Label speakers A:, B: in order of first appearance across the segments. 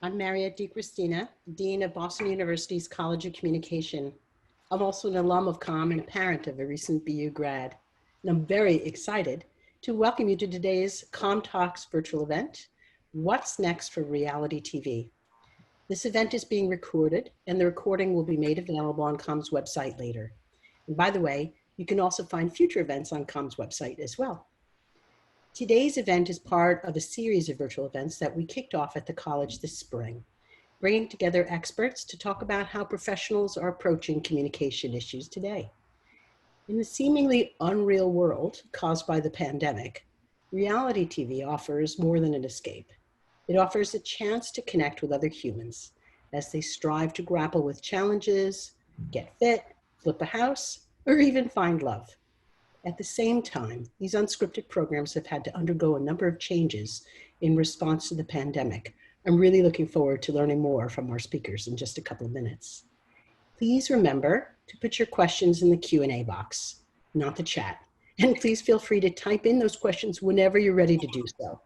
A: I'm Mariette DiCristina, Dean of Boston University's College of Communication. I'm also an alum of COM and a parent of a recent BU grad. And I'm very excited to welcome you to today's COM Talks virtual event, What's Next for Reality TV? This event is being recorded and the recording will be made available on COM's website later. And by the way, you can also find future events on COM's website as well. Today's event is part of a series of virtual events that we kicked off at the college this spring, bringing together experts to talk about how professionals are approaching communication issues today. In the seemingly unreal world caused by the pandemic, reality TV offers more than an escape. It offers a chance to connect with other humans as they strive to grapple with challenges, get fit, flip a house, or even find love. At the same time, these unscripted programs have had to undergo a number of changes in response to the pandemic. I'm really looking forward to learning more from our speakers in just a couple of minutes. Please remember to put your questions in the Q&A box, not the chat. And please feel free to type in those questions whenever you're ready to do so.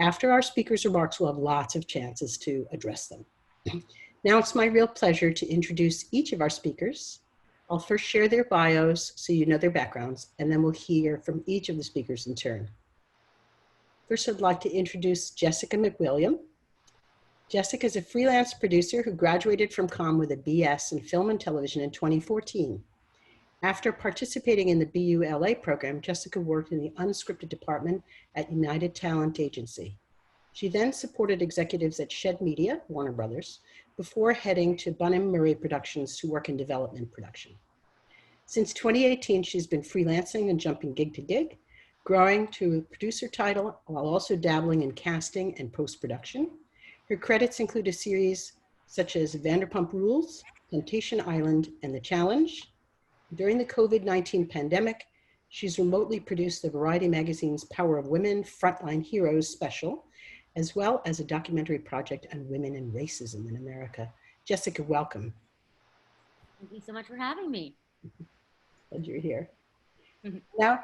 A: After our speakers' remarks, we'll have lots of chances to address them. Now it's my real pleasure to introduce each of our speakers. I'll first share their bios so you know their backgrounds, and then we'll hear from each of the speakers in turn. First, I'd like to introduce Jessica McWilliam. Jessica is a freelance producer who graduated from COM with a BS in film and television in 2014. After participating in the BULA program, Jessica worked in the unscripted department at United Talent Agency. She then supported executives at Shed Media, Warner Brothers, before heading to Bunim Murray Productions to work in development production. Since 2018, she's been freelancing and jumping gig to gig, growing to a producer title while also dabbling in casting and post-production. Her credits include a series such as Vanderpump Rules, Temptation Island, and The Challenge. During the COVID-19 pandemic, she's remotely produced the Variety magazine's Power of Women Frontline Heroes special, as well as a documentary project on women and racism in America. Jessica, welcome.
B: Thank you so much for having me.
A: Glad you're here. Now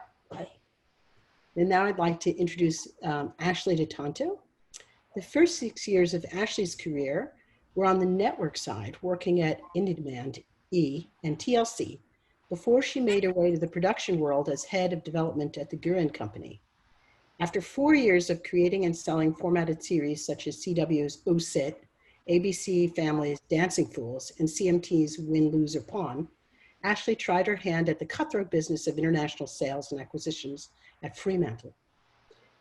A: I'd like to introduce Ashley DeTanto. The first 6 years of Ashley's career were on the network side, working at Indie Demand, E, and TLC, before she made her way to the production world as head of development at the Gurin Company. After 4 years of creating and selling formatted series such as CW's Oh Sit, ABC Family's Dancing Fools, and CMT's Win, Lose, or Pawn, Ashley tried her hand at the cutthroat business of international sales and acquisitions at Fremantle.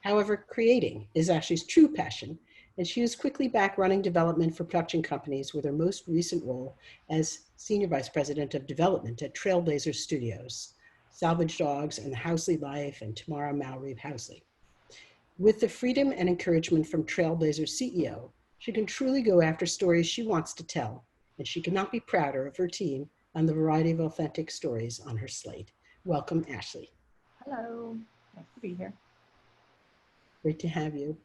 A: However, creating is Ashley's true passion, and she was quickly back running development for production companies with her most recent role as Senior Vice President of Development at Trailblazer Studios, Salvage Dogs and Housley Life and Tamara Malreeve Housley. With the freedom and encouragement from Trailblazer's CEO, she can truly go after stories she wants to tell, and she cannot be prouder of her team and the variety of authentic stories on her slate. Welcome, Ashley.
C: Hello, nice to be here.
A: Great to have you.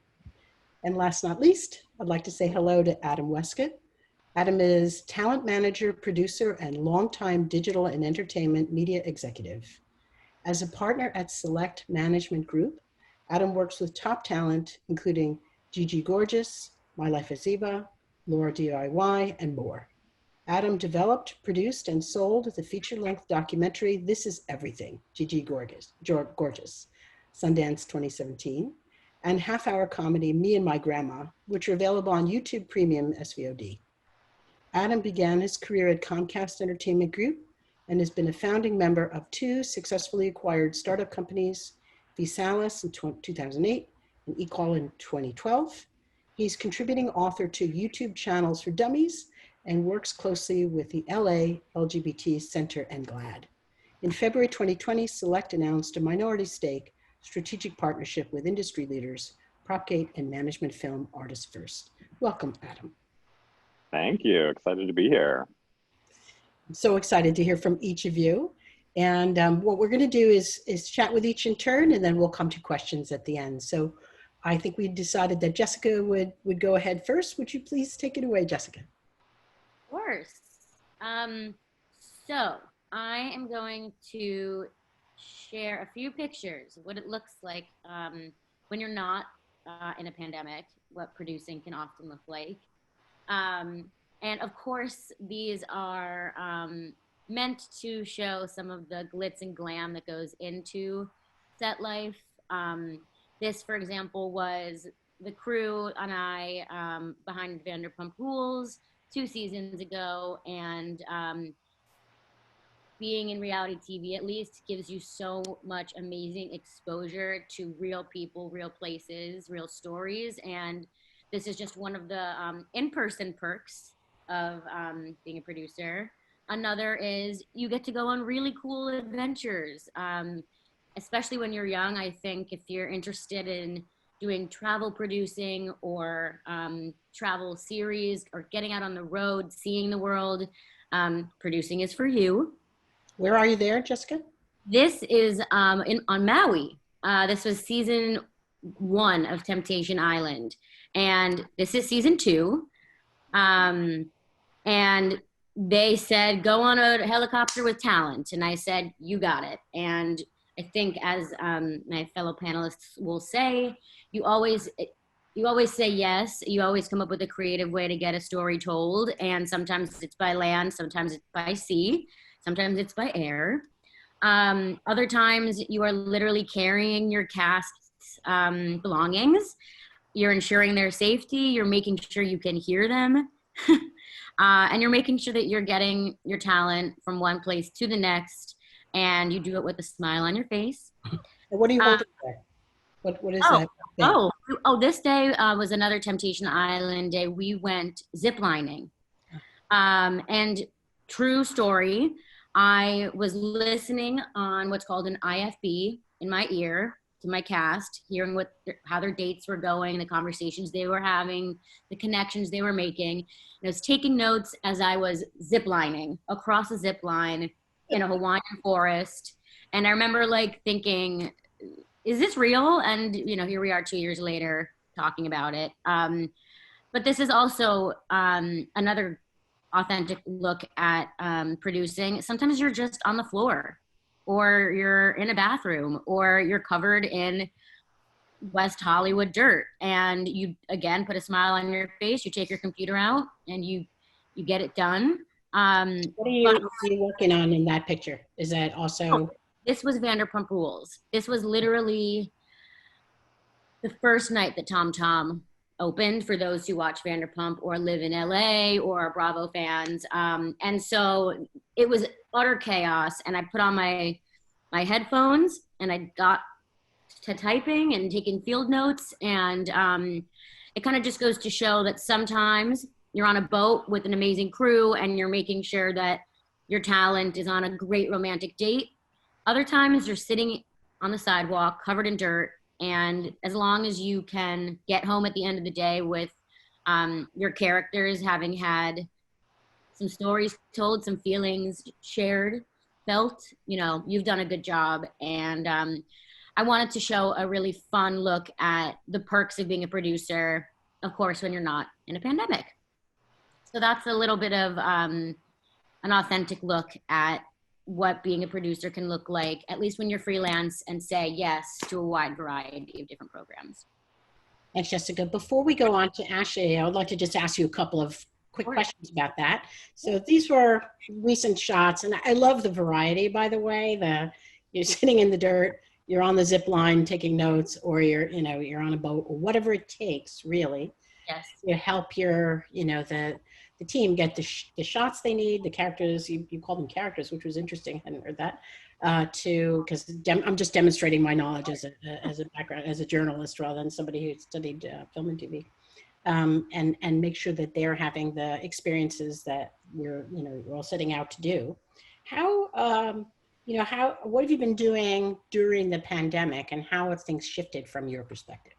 A: And last but not least, I'd like to say hello to Adam Westcott. Adam is talent manager, producer, and longtime digital and entertainment media executive. As a partner at Select Management Group, Adam works with top talent, including Gigi Gorgeous, My Life as Eva, Laura DIY, and more. Adam developed, produced, and sold the feature-length documentary, This Is Everything, Gigi Gorgeous, Sundance 2017, and half-hour comedy, Me and My Grandma, which are available on YouTube Premium SVOD. Adam began his career at Comcast Entertainment Group and has been a founding member of 2 successfully acquired startup companies, Visalis in 2008 and Equal in 2012. He's contributing author to YouTube channels for dummies and works closely with the LA LGBT Center and GLAAD. In February 2020, Select announced a minority stake strategic partnership with industry leaders, Propgate and Management Film Artists First. Welcome, Adam.
D: Thank you. Excited to be here.
A: I'm so excited to hear from each of you. And what we're going to do is chat with each in turn, and then we'll come to questions at the end. So I think we decided that Jessica would go ahead first. Would you please take it away, Jessica?
B: Of course. So I am going to share a few pictures of what it looks like when you're not in a pandemic, what producing can often look like. And of course, these are meant to show some of the glitz and glam that goes into set life. This, for example, was the crew and I behind Vanderpump Rules 2 seasons ago, and being in reality TV at least gives you so much amazing exposure to real people, real places, real stories. And this is just one of the in-person perks of being a producer. Another is you get to go on really cool adventures, especially when you're young. I think if you're interested in doing travel producing or travel series or getting out on the road, seeing the world, producing is for you.
A: Where are you there, Jessica?
B: This is on Maui. This was season 1 of Temptation Island, and this is season 2. And they said, go on a helicopter with talent, and I said, you got it. And I think, as my fellow panelists will say, you always say yes. You always come up with a creative way to get a story told, and sometimes it's by land, sometimes it's by sea, sometimes it's by air. Other times you are literally carrying your cast's belongings. You're ensuring their safety. You're making sure you can hear them. And you're making sure that you're getting your talent from one place to the next. And you do it with a smile on your face.
A: And what are you holding there? What is that thing?
B: This day was another Temptation Island day. We went ziplining. And true story, I was listening on what's called an IFB in my ear to my cast, hearing how their dates were going, the conversations they were having, the connections they were making. And I was taking notes as I was ziplining across a zip line in a Hawaiian forest. And I remember thinking, is this real? And here we are 2 years later talking about it. But this is also another authentic look at producing. Sometimes you're just on the floor, or you're in a bathroom, or you're covered in West Hollywood dirt, and you again put a smile on your face. You take your computer out and you get it done.
A: What are you working on in that picture? Is that also?
B: This was Vanderpump Rules. This was literally the first night that Tom Tom opened, for those who watch Vanderpump or live in LA or are Bravo fans. And so it was utter chaos. And I put on my headphones and I got to typing and taking field notes. And it kind of just goes to show that sometimes you're on a boat with an amazing crew and you're making sure that your talent is on a great romantic date. Other times you're sitting on the sidewalk covered in dirt. And as long as you can get home at the end of the day with your characters having had some stories told, some feelings shared, felt, you've done a good job. And I wanted to show a really fun look at the perks of being a producer, of course, when you're not in a pandemic. So that's a little bit of an authentic look at what being a producer can look like, at least when you're freelance, and say yes to a wide variety of different programs.
A: Thanks, Jessica. Before we go on to Ashley, I would like to just ask you a couple of quick questions about that. So these were recent shots, and I love the variety, by the way. You're sitting in the dirt, you're on the zip line taking notes, or you're on a boat, or whatever it takes, really.
B: Yes.
A: To help your, the team get the shots they need, the characters, you call them characters, which was interesting. I hadn't heard that, because I'm just demonstrating my knowledge as a background, as a journalist, rather than somebody who studied film and TV, and make sure that they're having the experiences that we're all setting out to do. What have you been doing during the pandemic, and how have things shifted from your perspective?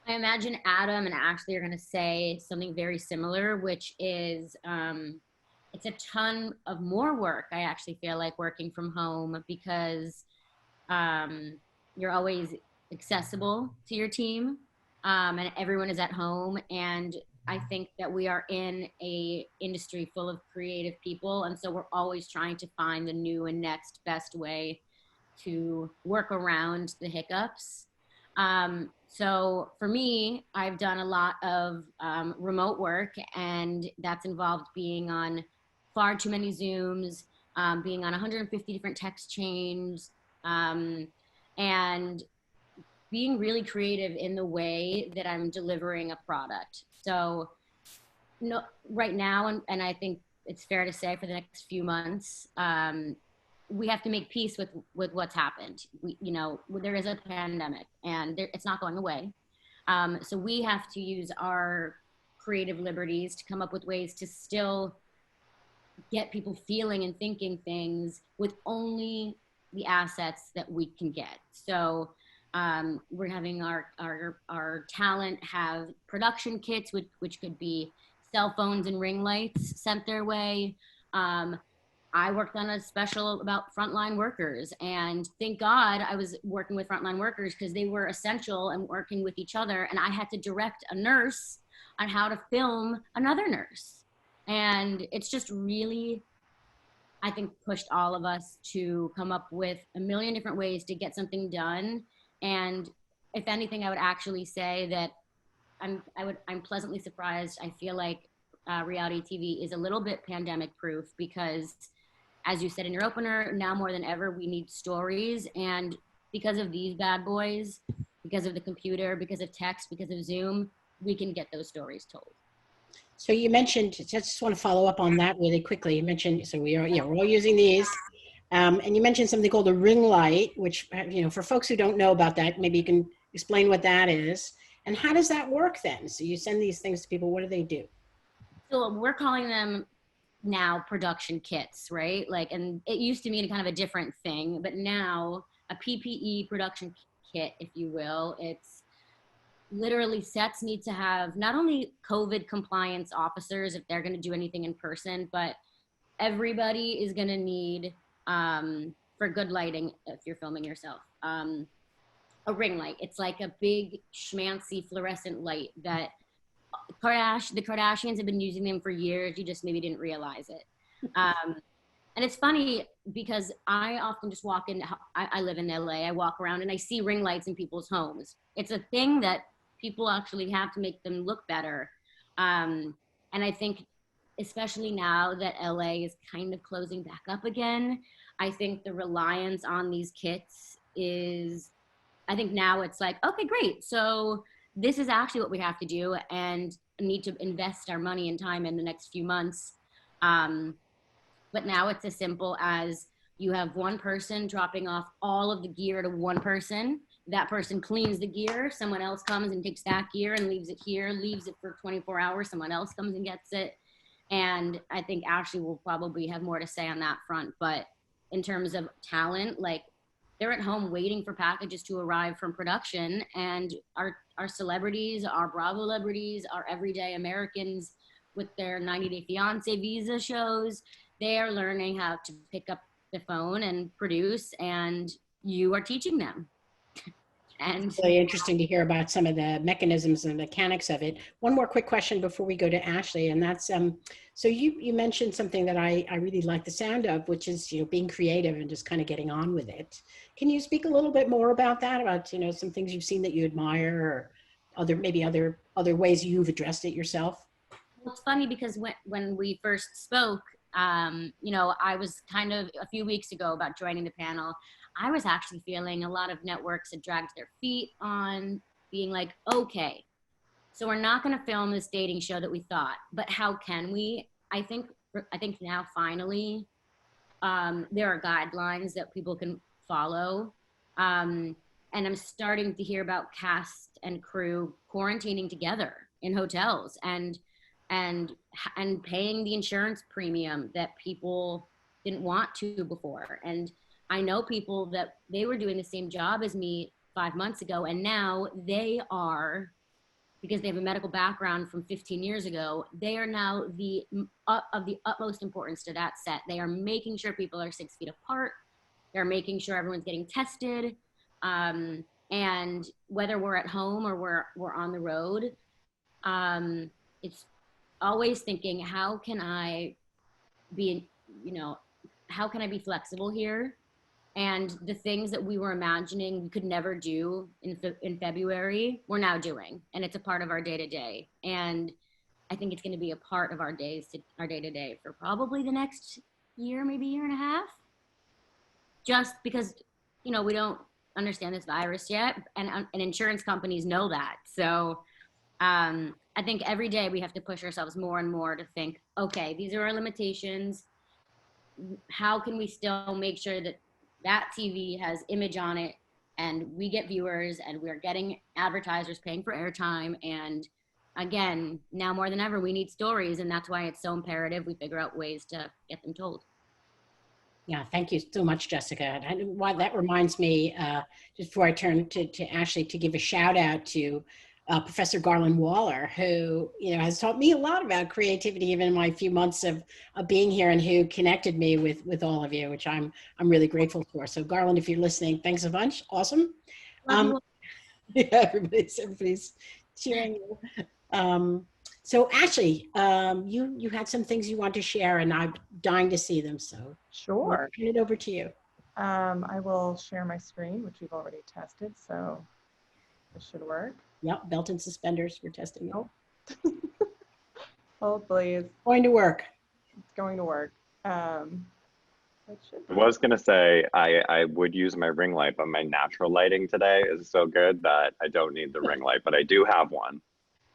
B: I imagine Adam and Ashley are going to say something very similar, which is it's a ton of more work. I actually feel like working from home, because you're always accessible to your team, and everyone is at home. And I think that we are in a industry full of creative people, and so we're always trying to find the new and next best way to work around the hiccups. So for me, I've done a lot of remote work, and that's involved being on far too many Zooms, being on 150 different text chains, um, and being really creative in the way that I'm delivering a product. So no, right now, and I think it's fair to say for the next few months, we have to make peace with what's happened. There is a pandemic, and it's not going away. So we have to use our creative liberties to come up with ways to still get people feeling and thinking things with only the assets that we can get. So we're having our talent have production kits, which could be cell phones and ring lights sent their way. I worked on a special about frontline workers, and thank God I was working with frontline workers because they were essential and working with each other. And I had to direct a nurse on how to film another nurse. And it's just really, I think, pushed all of us to come up with a million different ways to get something done. And if anything, I would actually say that I'm pleasantly surprised. I feel like reality TV is a little bit pandemic proof because, as you said in your opener, now more than ever, we need stories. And because of these bad boys, because of the computer, because of text, because of Zoom, we can get those stories told.
A: So you mentioned, just want to follow up on that really quickly. You mentioned, so we're all using these. And you mentioned something called a ring light, which, for folks who don't know about that, maybe you can explain what that is. And how does that work then? So you send these things to people, what do they do?
B: So we're calling them now production kits, right? And it used to mean kind of a different thing, but now a PPE production kit, if you will, it's literally sets need to have not only COVID compliance officers if they're going to do anything in person, but everybody is going to need, for good lighting, if you're filming yourself, a ring light. It's like a big schmancy fluorescent light that the Kardashians have been using them for years. You just maybe didn't realize it. And it's funny because I often just walk in, I live in LA, I walk around and I see ring lights in people's homes. It's a thing that people actually have to make them look better. And I think, especially now that LA is kind of closing back up again, I think the reliance on these kits is, I think now it's like, okay, great. So this is actually what we have to do and need to invest our money and time in the next few months. But now it's as simple as you have one person dropping off all of the gear to one person. That person cleans the gear. Someone else comes and takes that gear and leaves it here, leaves it for 24 hours. Someone else comes and gets it. And I think Ashley will probably have more to say on that front. But in terms of talent, they're at home waiting for packages to arrive from production. And our celebrities, our Bravo celebrities, our everyday Americans with their 90-Day Fiance visa shows, they are learning how to pick up the phone and produce, and you are teaching them. And
A: it's really interesting to hear about some of the mechanisms and mechanics of it. One more quick question before we go to Ashley, and that's, so you mentioned something that I really like the sound of, which is, being creative and just kind of getting on with it. Can you speak a little bit more about that, about, some things you've seen that you admire, or maybe other ways you've addressed it yourself?
B: Well, it's funny because when we first spoke, I was kind of a few weeks ago about joining the panel. I was actually feeling a lot of networks had dragged their feet on being like, okay, so we're not going to film this dating show that we thought, but how can we? I think now finally there are guidelines that people can follow. And I'm starting to hear about cast and crew quarantining together in hotels and paying the insurance premium that people didn't want to before. And I know people that they were doing the same job as me 5 months ago, and now they are, because they have a medical background from 15 years ago, they are now of the utmost importance to that set. They are making sure people are 6 feet apart. They're making sure everyone's getting tested. And whether we're at home or we're on the road, it's always thinking, how can I be flexible here And the things that we were imagining we could never do in February, we're now doing. And it's a part of our day to day. And I think it's going to be a part of our day to day for probably the next year, maybe year and a half. Just because, we don't understand this virus yet. And insurance companies know that. So I think every day we have to push ourselves more and more to think, okay, these are our limitations. How can we still make sure that TV has image on it and we get viewers and we're getting advertisers paying for airtime? And again, now more than ever, we need stories, and that's why it's so imperative we figure out ways to get them told.
A: Yeah, thank you so much, Jessica. And why that reminds me, just before I turn to Ashley, to give a shout out to Professor Garland Waller, who has taught me a lot about creativity, even in my few months of being here, and who connected me with all of you, which I'm really grateful for. So Garland, if you're listening, thanks a bunch. Awesome. Yeah, everybody's cheering you. So Ashley, you had some things you want to share, and I'm dying to see them. So
C: Sure.
A: I'll turn it over to you.
C: I will share my screen, which we've already tested, so this should work.
A: Yep, belt and suspenders. We're testing it.
C: Oh. Hopefully it's
A: Going to work.
C: It's going to work.
D: I was going to say I would use my ring light, but my natural lighting today is so good that I don't need the ring light, but I do have one.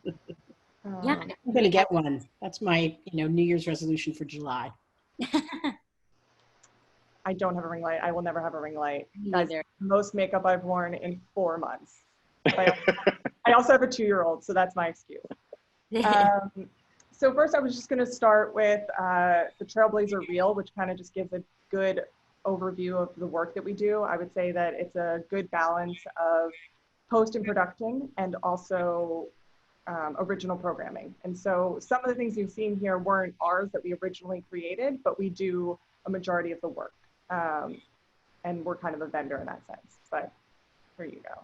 B: Yeah,
A: I'm going to get one. That's my New Year's resolution for July.
C: I don't have a ring light. I will never have a ring light. That's
B: Neither.
C: the most makeup I've worn in 4 months. But I also have a 2-year-old, so that's my excuse. So first I was just going to start with the Trailblazer Reel, which kind of just gives a good overview of the work that we do. I would say that it's a good balance of post and production and also original programming. And so some of the things you've seen here weren't ours that we originally created, but we do a majority of the work. And we're kind of a vendor in that sense, but here you go.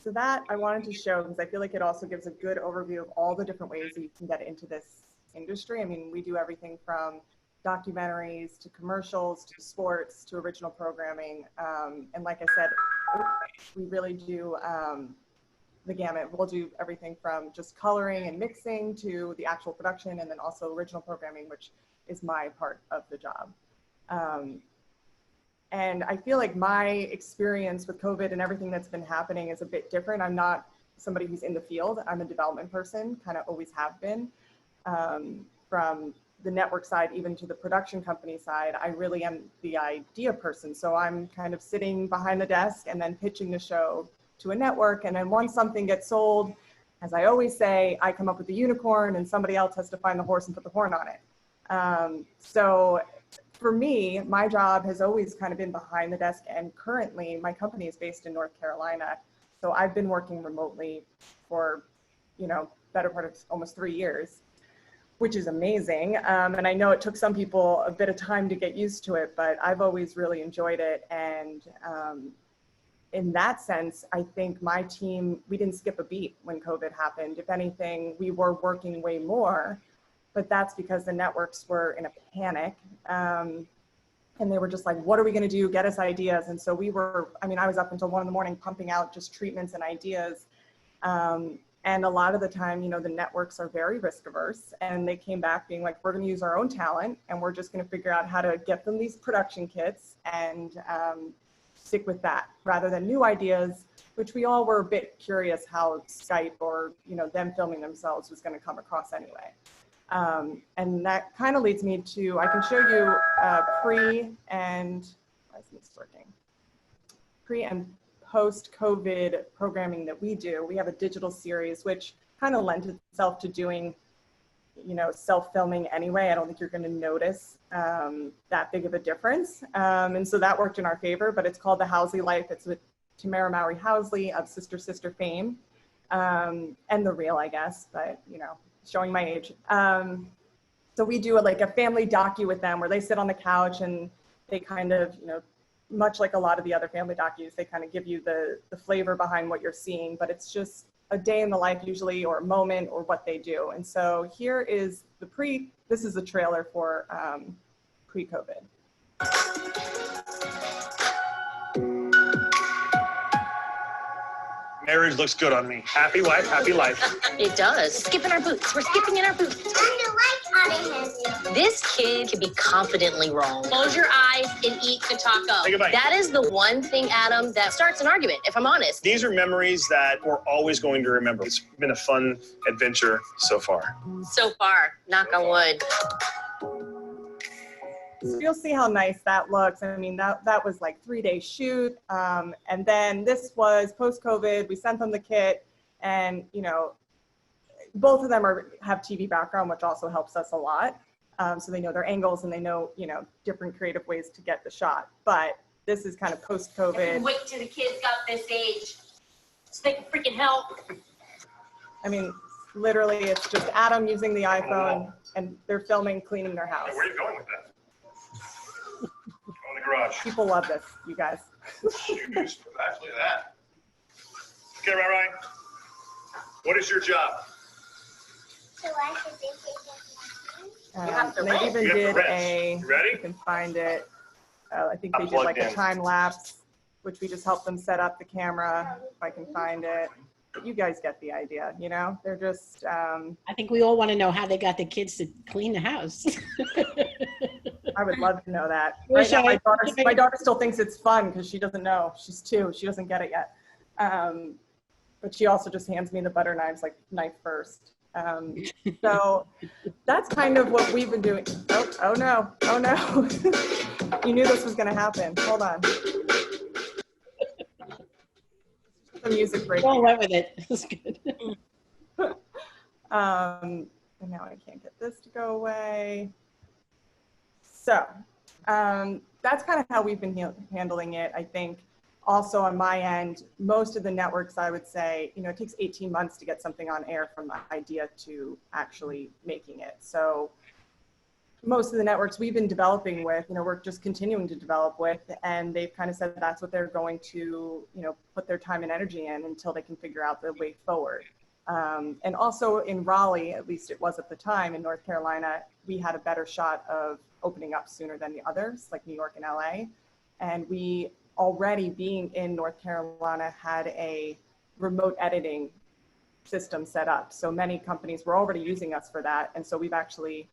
C: So that I wanted to show because I feel like it also gives a good overview of all the different ways that you can get into this industry. I mean, we do everything from documentaries to commercials to sports to original programming. And like I said, we really do the gamut. We'll do everything from just coloring and mixing to the actual production, and then also original programming, which is my part of the job. And I feel like my experience with COVID and everything that's been happening is a bit different. I'm not somebody who's in the field. I'm a development person, kind of always have been. From the network side, even to the production company side, I really am the idea person. So I'm kind of sitting behind the desk and then pitching the show to a network. And then once something gets sold, as I always say, I come up with the unicorn and somebody else has to find the horse and put the horn on it. So for me, my job has always kind of been behind the desk, and currently my company is based in North Carolina. So I've been working remotely for, better part of almost 3 years, which is amazing. And I know it took some people a bit of time to get used to it, but I've always really enjoyed it. And in that sense, I think my team, we didn't skip a beat when COVID happened. If anything, we were working way more, but that's because the networks were in a panic. And they were just like, what are we going to do? Get us ideas. And so I was up until 1 a.m. pumping out just treatments and ideas. And a lot of the time, the networks are very risk averse, and they came back being like, we're going to use our own talent, and we're just going to figure out how to get them these production kits and stick with that rather than new ideas, which we all were a bit curious how Skype or, them filming themselves was going to come across anyway. And that kind of leads me to, I can show you pre and post-COVID programming that we do. We have a digital series, which kind of lends itself to doing, self-filming anyway. I don't think you're going to notice that big of a difference. And so that worked in our favor, but it's called The Housley Life. It's with Tamara Mowry Housley of Sister Sister fame, and The Real, I guess, but, showing my age. So we do a family docu with them where they sit on the couch and they kind of, much like a lot of the other family docus, they kind of give you the flavor behind what you're seeing, but it's just a day in the life usually, or a moment, or what they do. And so here is this is the trailer for pre-COVID.
E: Marriage looks good on me. Happy wife, happy life.
F: It does. Skipping our boots. We're skipping in our boots. This kid can be confidently wrong. Close your eyes and eat the taco.
E: Take a bite.
F: That is the one thing, Adam, that starts an argument, if I'm honest.
E: These are memories that we're always going to remember. It's been a fun adventure so far.
F: So far, knock on wood.
C: So you'll see how nice that looks. I mean, that was like 3-day shoot. And then this was post-COVID. We sent them the kit, and, both of them have TV background, which also helps us a lot. So they know their angles and they know, different creative ways to get the shot. But this is kind of post-COVID.
F: Wait till the kids got this age so they can freaking help.
C: I mean, literally, it's just Adam using the iPhone, and they're filming cleaning their house.
E: Hey, where are you going with that? Go in the garage.
C: People love this, you guys.
E: Shoot, actually that. Okay, Ryan. What is your job?
F: have to
C: And they
F: rest.
C: even
E: You have to
C: did
E: rest. You ready?
C: you can find it. I think they
E: I'm
C: did like
E: plugged
C: a
E: in.
C: time lapse, which we just helped them set up the camera, if I can find it. But you guys get the idea, they're just,
A: I think we all want to know how they got the kids to clean the house.
C: I would love to know that.
A: Wish
C: Right now,
A: I-
C: my daughter still thinks it's fun because she doesn't know. She's 2. She doesn't get it yet. But she also just hands me the butter knives, like knife first. So that's kind of what we've been doing. Oh no. You knew this was going to happen. Hold on. The music break.
A: Go away with it. That's good.
C: And now I can't get this to go away. So that's kind of how we've been handling it. I think also on my end, most of the networks, I would say, it takes 18 months to get something on air from the idea to actually making it. So most of the networks we've been developing with, we're just continuing to develop with, and they've kind of said that's what they're going to, put their time and energy in until they can figure out the way forward. And also in Raleigh, at least it was at the time, in North Carolina, we had a better shot of opening up sooner than the others, like New York and LA. And we already, being in North Carolina, had a remote editing system set up. So many companies were already using us for that. And so we've actually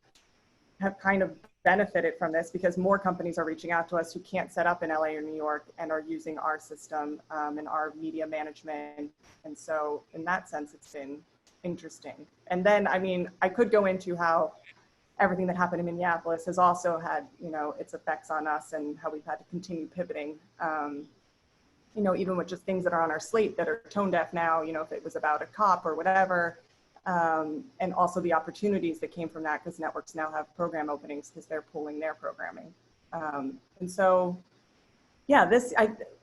C: have kind of benefited from this because more companies are reaching out to us who can't set up in LA or New York and are using our system and our media management. And so in that sense, it's been interesting. And then, I mean, I could go into how everything that happened in Minneapolis has also had, you know, its effects on us and how we've had to continue pivoting, you know, even with just things that are on our slate that are tone deaf now, you know, if it was about a cop or whatever, and also the opportunities that came from that because networks now have program openings because they're pulling their programming. And so, yeah, this,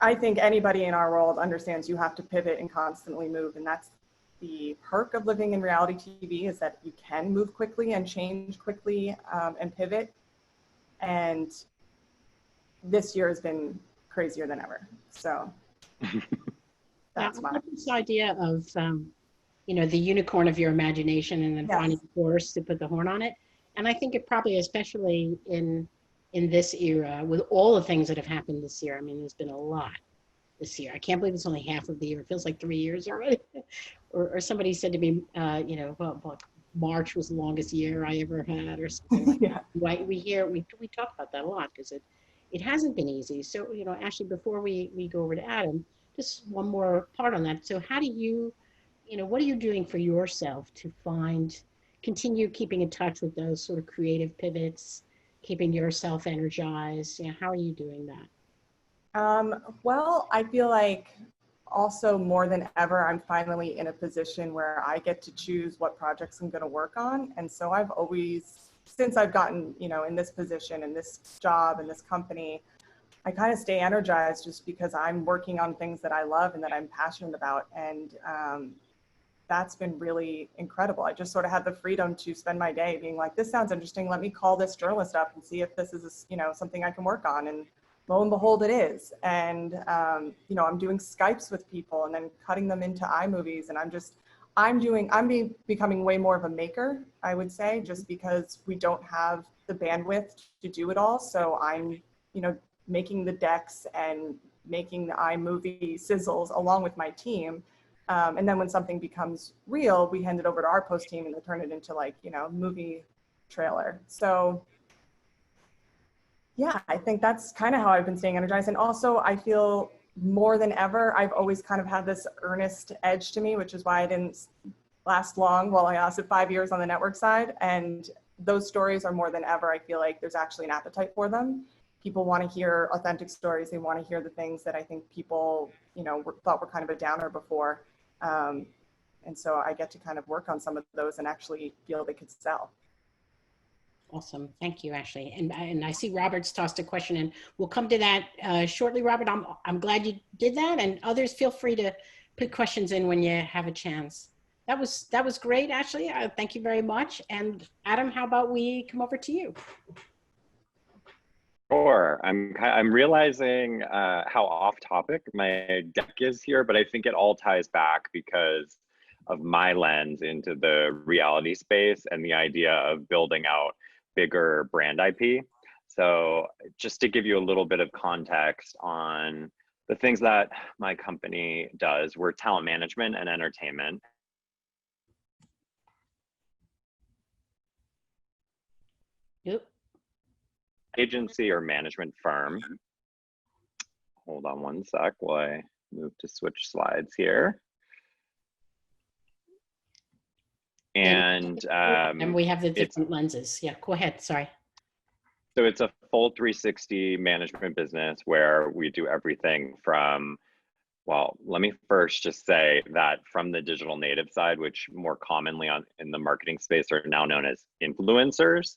C: I think anybody in our world understands you have to pivot and constantly move. And that's the perk of living in reality TV, is that you can move quickly and change quickly and pivot. And this year has been crazier than ever. So that's
A: I love this idea of, you know, the unicorn of your imagination and then finding a horse to put the horn on it. And I think it probably, especially in this era, with all the things that have happened this year, I mean, there's been a lot this year. I can't believe it's only half of the year. It feels like 3 years already. Or somebody said to me, you know, well, March was the longest year I ever had or something like that. Right? We talk about that a lot because it hasn't been easy. So, you know, Ashley, before we go over to Adam, just one more part on that. So how do you, you know, what are you doing for yourself to continue keeping in touch with those sort of creative pivots, keeping yourself energized? You know, how are you doing that?
C: Well, I feel like also more than ever, I'm finally in a position where I get to choose what projects I'm going to work on. And so I've always, since I've gotten, you know, in this position and this job and this company, I kind of stay energized just because I'm working on things that I love and that I'm passionate about. And that's been really incredible. I just sort of had the freedom to spend my day being like, this sounds interesting. Let me call this journalist up and see if this is, you know, something I can work on. And lo and behold, it is. And, you know, I'm doing Skypes with people and then cutting them into iMovies. And I'm becoming way more of a maker, I would say, just because we don't have the bandwidth to do it all. So I'm, you know, making the decks and making the iMovie sizzles along with my team. And then when something becomes real, we hand it over to our post team and they turn it into, like, you know, movie trailer. So yeah, I think that's kind of how I've been staying energized. And also I feel more than ever, I've always kind of had this earnest edge to me, which is why I didn't last long. Well, I lasted 5 years on the network side, and those stories are more than ever. I feel like there's actually an appetite for them. People want to hear authentic stories. They want to hear the things that I think people, you know, thought were kind of a downer before. And so I get to kind of work on some of those and actually feel they could sell.
A: Awesome. Thank you, Ashley. And I see Robert's tossed a question in. We'll come to that shortly, Robert. I'm glad you did that, and others feel free to put questions in when you have a chance. That was great, Ashley. Thank you very much. And Adam, how about we come over to you?
D: Sure. I'm realizing how off topic my deck is here, but I think it all ties back because of my lens into the reality space and the idea of building out bigger brand IP. So just to give you a little bit of context on the things that my company does, we're talent management and entertainment.
A: Yep.
D: Agency or management firm. Hold on one sec while I move to switch slides here. And
A: we have the different lenses. Yeah, go ahead. Sorry.
D: So it's a full 360 management business where we do everything from, well, let me first just say that from the digital native side, which more commonly in the marketing space are now known as influencers,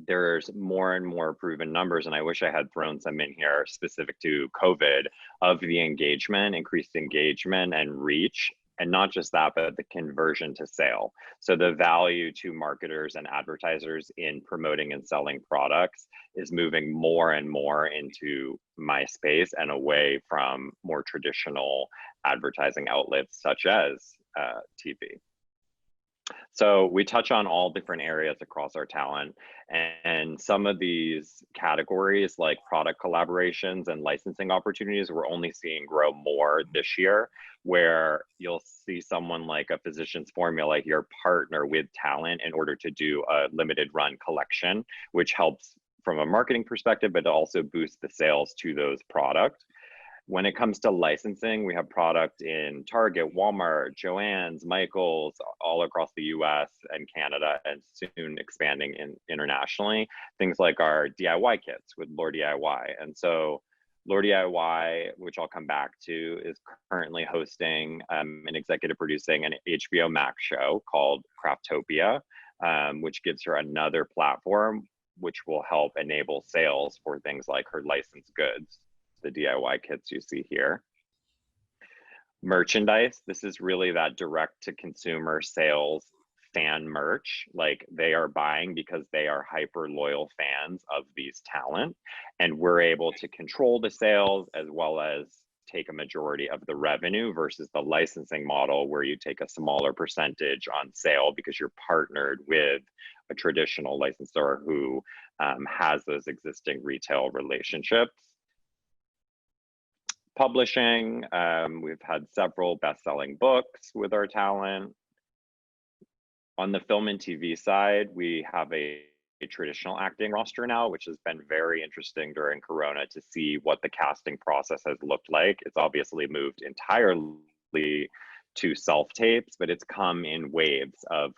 D: there's more and more proven numbers, and I wish I had thrown some in here specific to COVID, of the engagement, increased engagement and reach. And not just that, but the conversion to sale. So the value to marketers and advertisers in promoting and selling products is moving more and more into my space and away from more traditional advertising outlets such as TV. So we touch on all different areas across our talent, and some of these categories like product collaborations and licensing opportunities, we're only seeing grow more this year, where you'll see someone like a Physicians Formula here partner with talent in order to do a limited run collection, which helps from a marketing perspective, but it also boosts the sales to those products. When it comes to licensing, we have product in Target, Walmart, Joann's, Michael's, all across the US and Canada, and soon expanding internationally. Things like our DIY kits with Lore DIY. And so Lore DIY, which I'll come back to, is currently hosting and executive producing an HBO Max show called Craftopia, which gives her another platform which will help enable sales for things like her licensed goods, the DIY kits you see here. Merchandise, this is really that direct to consumer sales fan merch. Like, they are buying because they are hyper loyal fans of these talent, and we're able to control the sales as well as take a majority of the revenue versus the licensing model where you take a smaller percentage on sale because you're partnered with a traditional licensor who has those existing retail relationships. Publishing, we've had several best-selling books with our talent. On the film and TV side, we have a traditional acting roster now, which has been very interesting during Corona to see what the casting process has looked like. It's obviously moved entirely to self-tapes, but it's come in waves of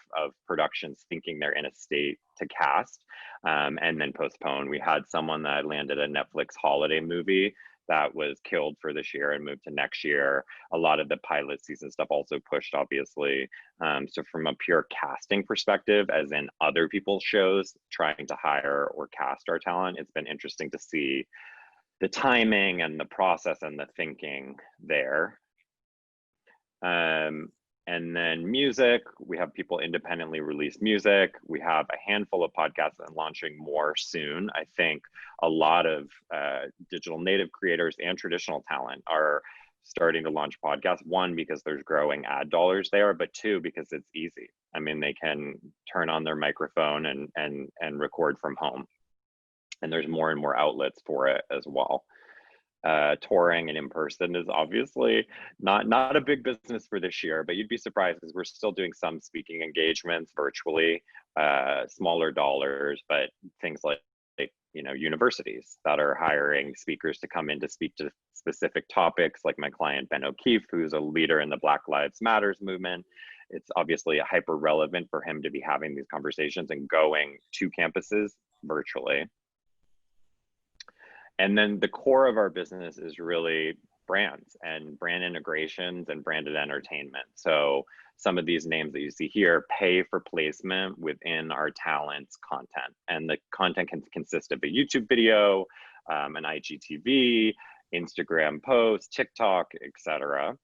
D: productions thinking they're in a state to cast and then postpone. We had someone that landed a Netflix holiday movie that was killed for this year and moved to next year. A lot of the pilot season stuff also pushed, obviously. So from a pure casting perspective, as in other people's shows trying to hire or cast our talent, it's been interesting to see the timing and the process and the thinking there. And then music, we have people independently release music. We have a handful of podcasts and launching more soon. I think a lot of digital native creators and traditional talent are starting to launch podcasts. One, because there's growing ad dollars there, but two, because it's easy. I mean, they can turn on their microphone and record from home. And there's more and more outlets for it as well. Touring and in person is obviously not a big business for this year, but you'd be surprised because we're still doing some speaking engagements virtually, smaller dollars, but things like universities that are hiring speakers to come in to speak to specific topics, like my client Ben O'Keefe, who's a leader in the Black Lives Matters movement. It's obviously hyper relevant for him to be having these conversations and going to campuses virtually. And then the core of our business is really brands and brand integrations and branded entertainment. So some of these names that you see here pay for placement within our talent's content. And the content can consist of a YouTube video, an IGTV, Instagram post, TikTok, etc.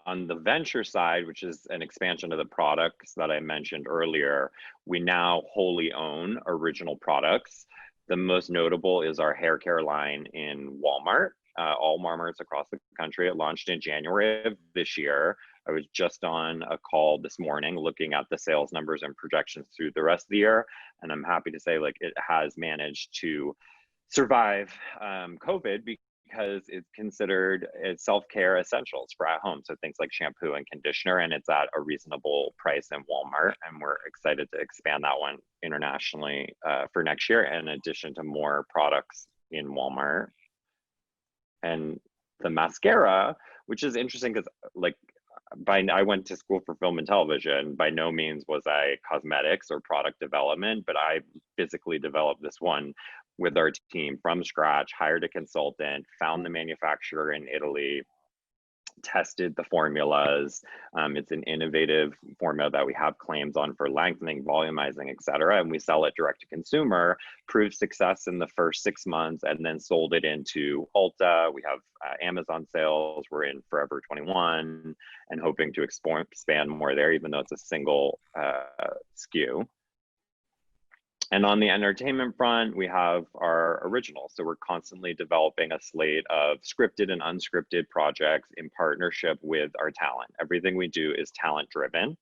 D: On the venture side, which is an expansion of the products that I mentioned earlier, we now wholly own original products. The most notable is our hair care line in Walmart, all Walmarts across the country. It launched in January of this year. I was just on a call this morning looking at the sales numbers and projections through the rest of the year. And I'm happy to say, like, it has managed to survive COVID because it's considered self-care essentials for at home. So things like shampoo and conditioner, and it's at a reasonable price in Walmart. And we're excited to expand that one internationally for next year, in addition to more products in Walmart. And the mascara, which is interesting because I went to school for film and television. By no means was I cosmetics or product development, but I physically developed this one with our team from scratch, hired a consultant, found the manufacturer in Italy, tested the formulas. It's an innovative formula that we have claims on for lengthening, volumizing, etc. And we sell it direct to consumer, proved success in the first 6 months, and then sold it into Ulta. We have Amazon sales. We're in Forever 21 and hoping to expand more there, even though it's a single SKU. And on the entertainment front, we have our originals. So we're constantly developing a slate of scripted and unscripted projects in partnership with our talent. Everything we do is talent driven.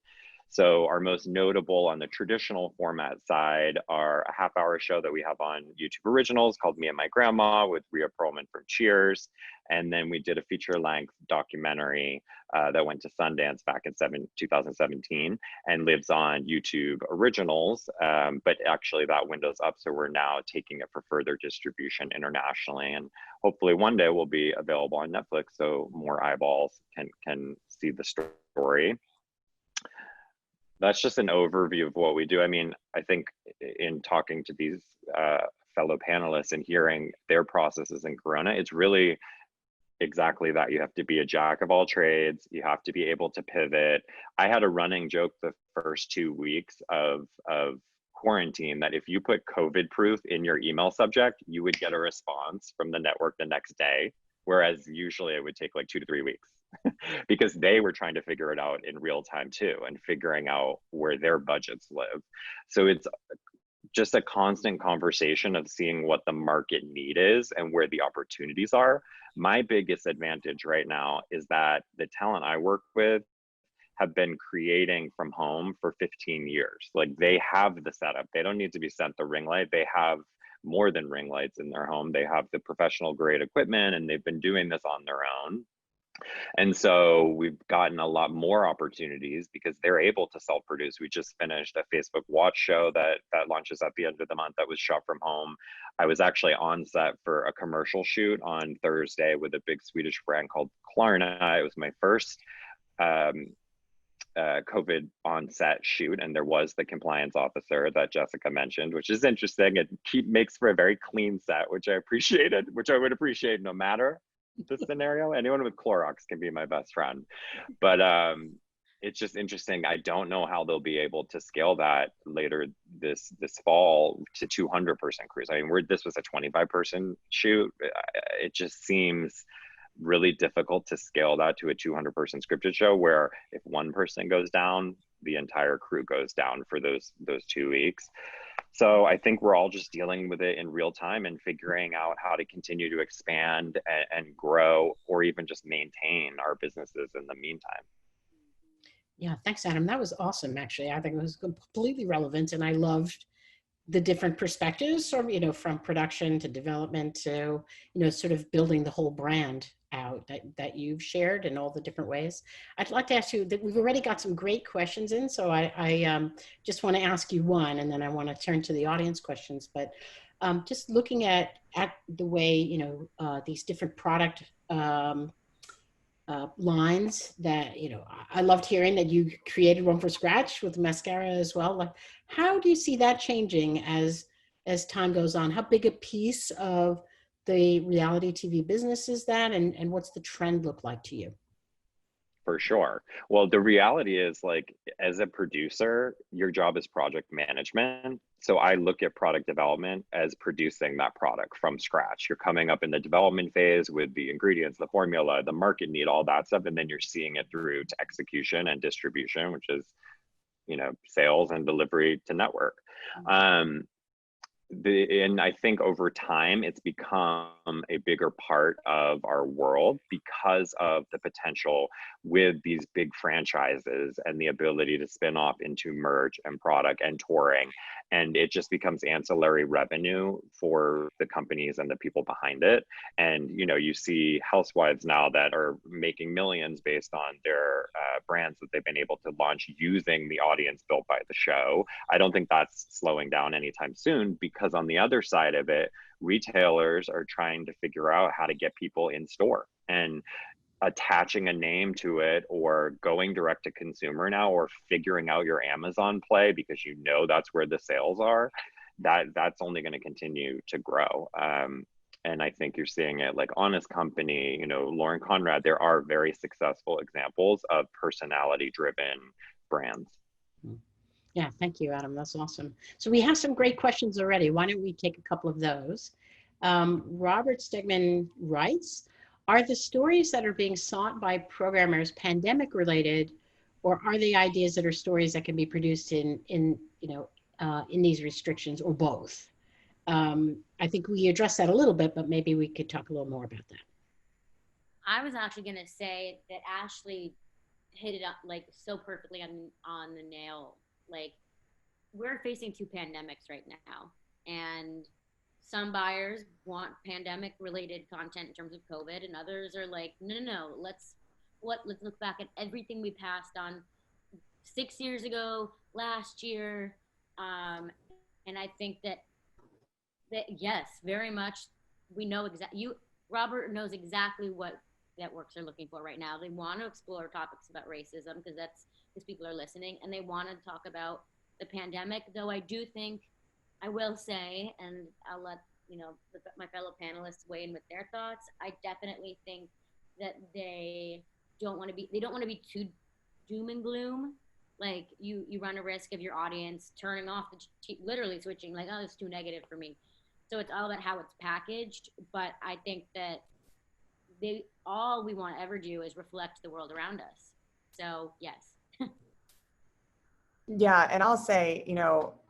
D: So our most notable on the traditional format side are a half-hour show that we have on YouTube Originals called Me and My Grandma with Rhea Perlman from Cheers. And then we did a feature-length documentary that went to Sundance back in 2017 and lives on YouTube Originals. But actually that window's up, so we're now taking it for further distribution internationally. And hopefully one day will be available on Netflix so more eyeballs can see the story. That's just an overview of what we do. I mean, I think in talking to these fellow panelists and hearing their processes in Corona, it's really exactly that. You have to be a jack of all trades. You have to be able to pivot. I had a running joke the first 2 weeks of quarantine that if you put COVID proof in your email subject, you would get a response from the network the next day. Whereas usually it would take like 2 to 3 weeks because they were trying to figure it out in real time too and figuring out where their budgets live. So it's just a constant conversation of seeing what the market need is and where the opportunities are. My biggest advantage right now is that the talent I work with have been creating from home for 15 years. Like they have the setup. They don't need to be sent the ring light. They have more than ring lights in their home. They have the professional grade equipment and they've been doing this on their own. And so we've gotten a lot more opportunities because they're able to self-produce. We just finished a Facebook Watch show that launches at the end of the month that was shot from home. I was actually on set for a commercial shoot on Thursday with a big Swedish brand called Klarna. It was my first COVID on set shoot, and there was the compliance officer that Jessica mentioned, which is interesting. It makes for a very clean set, which I appreciated, which I would appreciate no matter the scenario. Anyone with Clorox can be my best friend. But it's just interesting. I don't know how they'll be able to scale that later this fall to 200-person crews. I mean, this was a 25-person shoot. It just seems really difficult to scale that to a 200-person scripted show where if one person goes down, the entire crew goes down for those 2 weeks. So I think we're all just dealing with it in real time and figuring out how to continue to expand and grow or even just maintain our businesses in the meantime.
A: Yeah, thanks, Adam. That was awesome, actually. I think it was completely relevant, and I loved the different perspectives from, from production to development to, sort of building the whole brand out that you've shared in all the different ways. I'd like to ask you that we've already got some great questions in, so I just want to ask you one, and then I want to turn to the audience questions. But just looking at the way, these different product lines that, I loved hearing that you created one from scratch with mascara as well. Like, how do you see that changing as time goes on? How big a piece of the reality TV business is that, and what's the trend look like to you?
D: For sure. Well, the reality is, like, as a producer, your job is project management. So I look at product development as producing that product from scratch. You're coming up in the development phase with the ingredients, the formula, the market need, all that stuff. And then you're seeing it through to execution and distribution, which is, sales and delivery to network. And I think over time, it's become a bigger part of our world because of the potential with these big franchises and the ability to spin off into merch and product and touring. And it just becomes ancillary revenue for the companies and the people behind it. And, you see housewives now that are making millions based on their brands that they've been able to launch using the audience built by the show. I don't think that's slowing down anytime soon, because on the other side of it, retailers are trying to figure out how to get people in store, and attaching a name to it or going direct to consumer now, or figuring out your Amazon play because that's where the sales are, that's only going to continue to grow. And I think you're seeing it like Honest Company, Lauren Conrad. There are very successful examples of personality driven brands.
A: Yeah, thank you, Adam. That's awesome. So we have some great questions already. Why don't we take a couple of those? Robert Stegman writes, are the stories that are being sought by programmers pandemic related, or are they ideas that are stories that can be produced in in these restrictions, or both? I think we addressed that a little bit, but maybe we could talk a little more about that.
B: I was actually going to say that Ashley hit it up like so perfectly on the nail. Like, we're facing two pandemics right now, and some buyers want pandemic related content in terms of COVID, and others are like, no, let's look back at everything we passed on 6 years ago, last year. And I think that yes, very much, we know Robert knows exactly what networks are looking for right now. They want to explore topics about racism because people are listening, and they want to talk about the pandemic. Though I do think, I will say, and I'll let my fellow panelists weigh in with their thoughts. I definitely think that they don't want to be too doom and gloom. Like, you run a risk of your audience turning off literally switching, like, oh, it's too negative for me. So it's all about how it's packaged. But I think that all we want to ever do is reflect the world around us. So yes.
C: Yeah, and I'll say,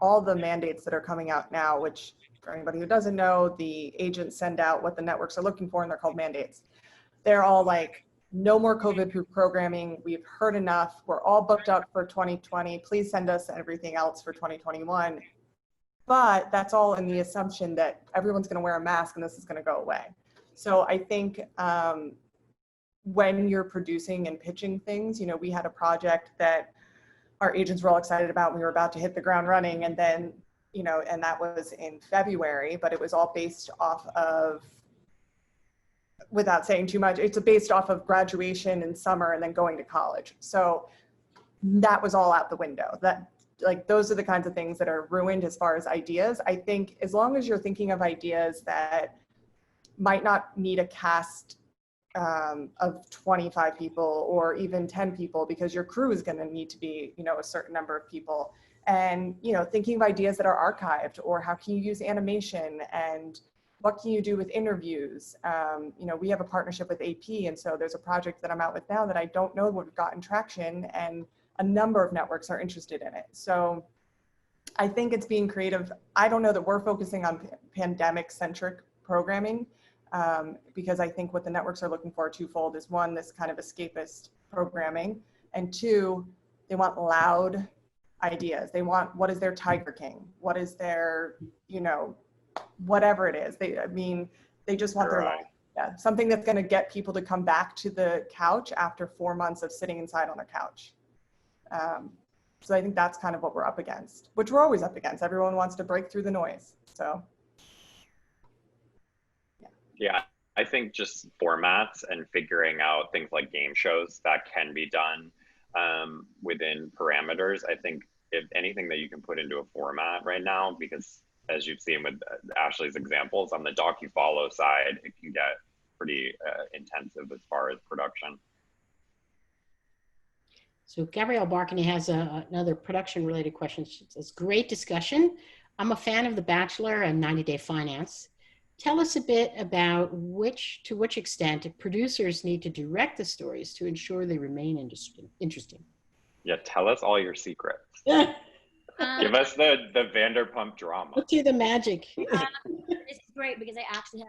C: all the mandates that are coming out now, which for anybody who doesn't know, the agents send out what the networks are looking for, and they're called mandates. They're all like, no more COVID-proof programming. We've heard enough. We're all booked up for 2020. Please send us everything else for 2021. But that's all in the assumption that everyone's going to wear a mask and this is going to go away. So I think when you're producing and pitching things, we had a project that our agents were all excited about. We were about to hit the ground running, and then, and that was in February, but it was all based off of, without saying too much, it's based off of graduation in summer and then going to college. So that was all out the window. Those are the kinds of things that are ruined as far as ideas. I think as long as you're thinking of ideas that might not need a cast of 25 people or even 10 people, because your crew is going to need to be, a certain number of people. And, thinking of ideas that are archived, or how can you use animation, and what can you do with interviews? We have a partnership with AP, and so there's a project that I'm out with now that I don't know would have gotten traction, and a number of networks are interested in it. So I think it's being creative. I don't know that we're focusing on pandemic-centric programming, because I think what the networks are looking for twofold is, one, this kind of escapist programming, and two, they want loud ideas. They want, what is their Tiger King? What is their, whatever it is. They just want their life. Yeah, something that's going to get people to come back to the couch after 4 months of sitting inside on a couch. So I think that's kind of what we're up against, which we're always up against. Everyone wants to break through the noise. So.
D: Yeah, I think just formats and figuring out things like game shows that can be done within parameters. I think if anything that you can put into a format right now, because as you've seen with Ashley's examples, on the docu-follow side, it can get pretty intensive as far as production.
A: So Gabrielle Barkany has another production related question. She says, great discussion. I'm a fan of The Bachelor and 90 Day Finance. Tell us a bit about to which extent producers need to direct the stories to ensure they remain interesting.
D: Yeah, tell us all your secrets. Give us the Vanderpump drama.
A: Let's do the magic.
B: It's great because I actually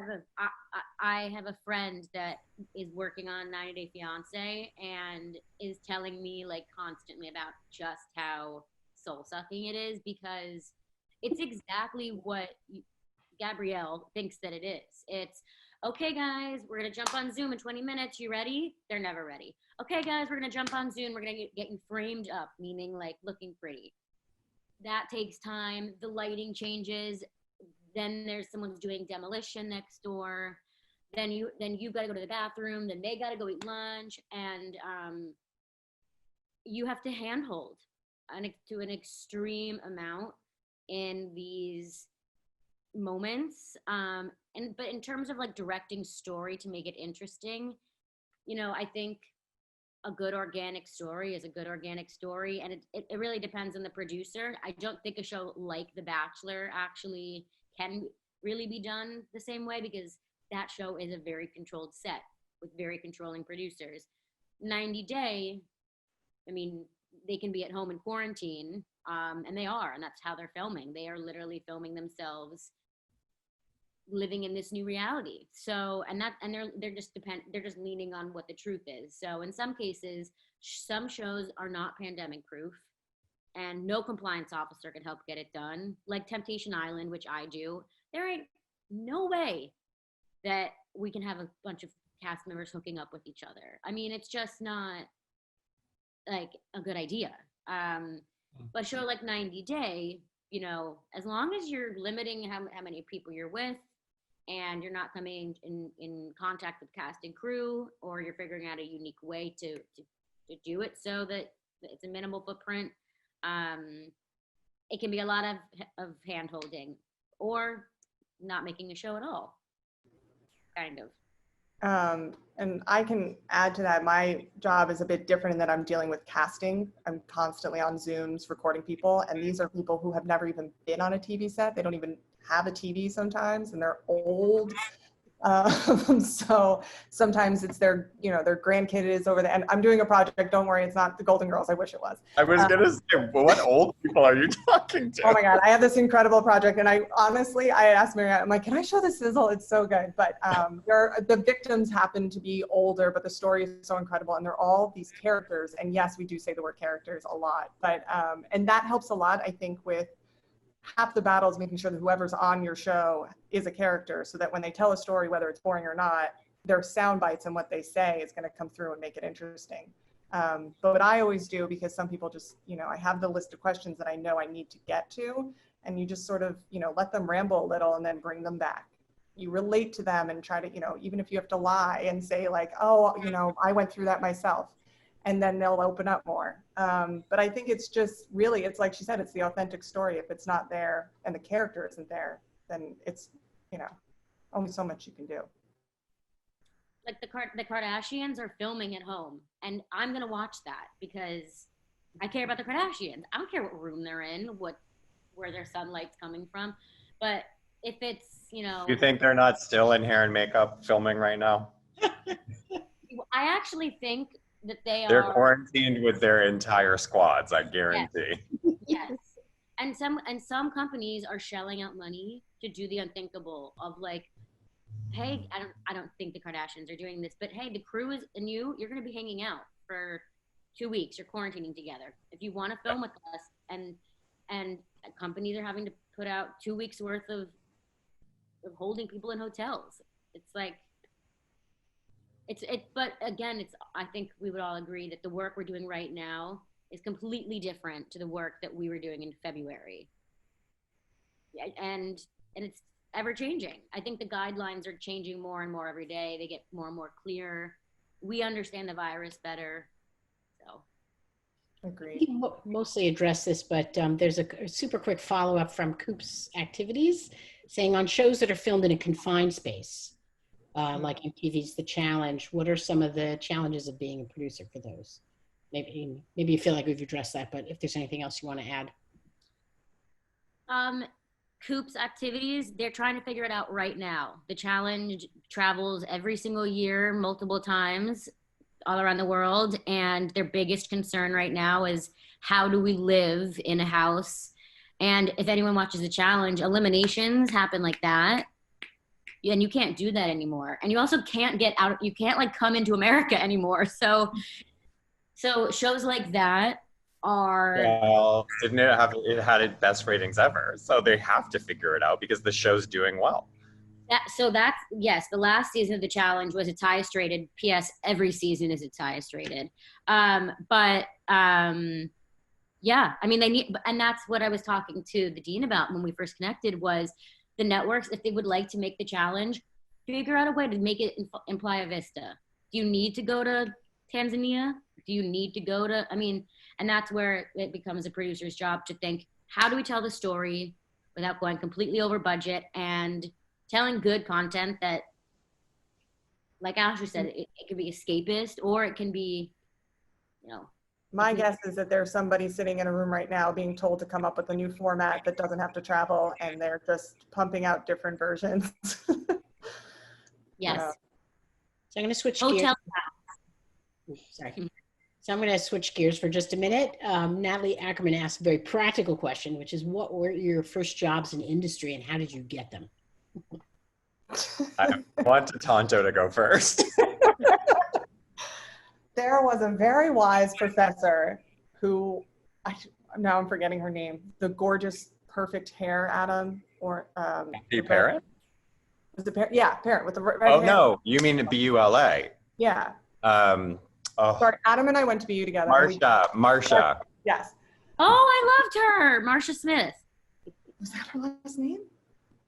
B: have a friend that is working on 90 Day Fiance and is telling me like constantly about just how soul sucking it is, because it's exactly what Gabrielle thinks that it is. It's, okay guys, we're gonna jump on Zoom in 20 minutes. You ready? They're never ready. Okay guys, we're gonna jump on Zoom. We're gonna get you framed up, meaning like looking pretty. That takes time. The lighting changes. Then there's someone who's doing demolition next door. Then you've got to go to the bathroom. Then they got to go eat lunch, and you have to handhold to an extreme amount in these moments. But in terms of like directing story to make it interesting, I think a good organic story is a good organic story, and it really depends on the producer. I don't think a show like The Bachelor actually can really be done the same way, because that show is a very controlled set with very controlling producers. 90 Day, I mean, they can be at home in quarantine, And they are, and that's how they're filming. They are literally filming themselves living in this new reality. So, and they're just leaning on what the truth is. So in some cases, some shows are not pandemic proof and no compliance officer can help get it done. Like Temptation Island, which I do, there ain't no way that we can have a bunch of cast members hooking up with each other. I mean, it's just not like a good idea. But a show like 90 Day, you know, as long as you're limiting how many people you're with, and you're not coming in contact with cast and crew, or you're figuring out a unique way to do it so that it's a minimal footprint, it can be a lot of hand holding or not making a show at all, kind of.
C: And I can add to that, my job is a bit different in that I'm dealing with casting. I'm constantly on Zooms recording people, and these are people who have never even been on a TV set. They don't even have a TV sometimes, and they're old. So sometimes it's their grandkid is over there. And I'm doing a project, don't worry, it's not the Golden Girls. I wish it was.
G: I was gonna say, what old people are you talking to?
C: Oh my God, I have this incredible project, and I asked Marriott, I'm like, can I show the sizzle? It's so good. But the victims happen to be older, but the story is so incredible, and they're all these characters. And yes, we do say the word characters a lot, but and that helps a lot, I think, with half the battle is making sure that whoever's on your show is a character, so that when they tell a story, whether it's boring or not, their sound bites and what they say is going to come through and make it interesting. But what I always do, because some people just, I have the list of questions that I know I need to get to, and you just sort of, let them ramble a little and then bring them back. You relate to them and try to, even if you have to lie and say like, oh, I went through that myself, and then they'll open up more. But I think it's just really, it's like she said, it's the authentic story. If it's not there and the character isn't there, then it's, only so much you can do.
B: Like the Kardashians are filming at home, and I'm gonna watch that because I care about the Kardashians. I don't care what room they're in, where their sunlight's coming from. But if it's,
G: You think they're not still in hair and makeup filming right now?
B: I actually think that
G: They're quarantined with their entire squads, I guarantee.
B: Yes. And some companies are shelling out money to do the unthinkable of like, hey, I don't think the Kardashians are doing this, but hey, the crew is you're going to be hanging out for 2 weeks. You're quarantining together. If you want to film with us, and companies are having to put out 2 weeks worth of holding people in hotels. It's like, but again, I think we would all agree that the work we're doing right now is completely different to the work that we were doing in February. And it's ever changing. I think the guidelines are changing more and more every day. They get more and more clear. We understand the virus better. So.
C: Agreed.
A: You mostly address this, but there's a super quick follow-up from Coop's Activities saying on shows that are filmed in a confined space, like MTV's The Challenge, what are some of the challenges of being a producer for those? Maybe you feel like we've addressed that, but if there's anything else you want to add.
B: Coop's Activities, they're trying to figure it out right now. The Challenge travels every single year, multiple times all around the world. And their biggest concern right now is how do we live in a house? And if anyone watches The Challenge, eliminations happen like that. And you can't do that anymore. And you also can't get out, you can't like come into America anymore. So shows like that are.
G: Well, it had its best ratings ever. So they have to figure it out because the show's doing well.
B: Yes, the last season of The Challenge was its highest rated. P.S. Every season is its highest rated. Yeah, I mean, they need, and that's what I was talking to the dean about when we first connected was the networks, if they would like to make The Challenge, figure out a way to make it in Playa Vista. Do you need to go to Tanzania? Do you need to go to, and that's where it becomes a producer's job to think, how do we tell the story without going completely over budget and telling good content that, like Ashley said, it can be escapist or it can be,
C: My guess is that there's somebody sitting in a room right now being told to come up with a new format that doesn't have to travel, and they're just pumping out different versions.
B: Yes.
A: So I'm going to switch
B: Hotel.
A: gears. Sorry. So So I'm going to switch gears for just a minute. Natalie Ackerman asked a very practical question, which is what were your first jobs in industry and how did you get them?
G: I want Tonto to go first.
C: There was a very wise professor who, now I'm forgetting her name, the gorgeous, perfect hair, Adam, or
G: The parent?
C: Was the parent? Yeah, parent with the red
G: Oh
C: hair.
G: no, you mean BULA?
C: Yeah.
G: Oh,
C: Sorry, Adam and I went to BU together. and
G: Marsha.
C: Yes.
B: Oh, I loved her, Marcia Smith.
C: Was that her last name?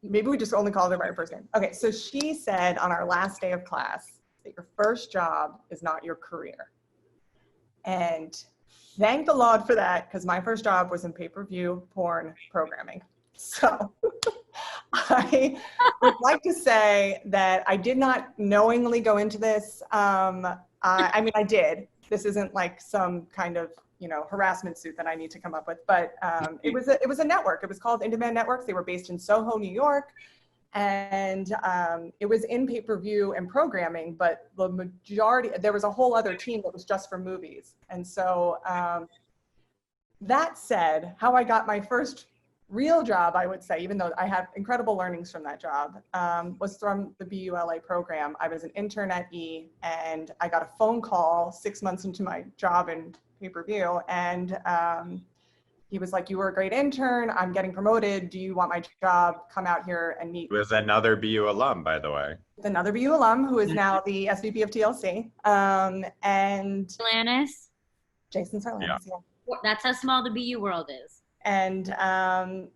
C: Maybe we just only called her by her first name. Okay, so she said on our last day of class that your first job is not your career. And thank the Lord for that, because my first job was in pay-per-view porn programming. So I would like to say that I did not knowingly go into this. I mean, I did. This isn't like some kind of, harassment suit that I need to come up with, but it was a network. It was called In-Demand Networks. They were based in Soho, New York. And it was in pay-per-view and programming, but the majority, there was a whole other team that was just for movies. And so that said, how I got my first real job, I would say, even though I had incredible learnings from that job, was from the BULA program. I was an intern at E, and I got a phone call 6 months into my job in pay-per-view, and he was like, "You were a great intern. I'm getting promoted. Do you want my job? Come out here and meet."
G: It was another BU alum, by the way.
C: Another BU alum who is now the SVP of TLC, and
B: Atlantis.
C: Jason Sarlanis. Yeah.
B: That's how small the BU world is.
C: And I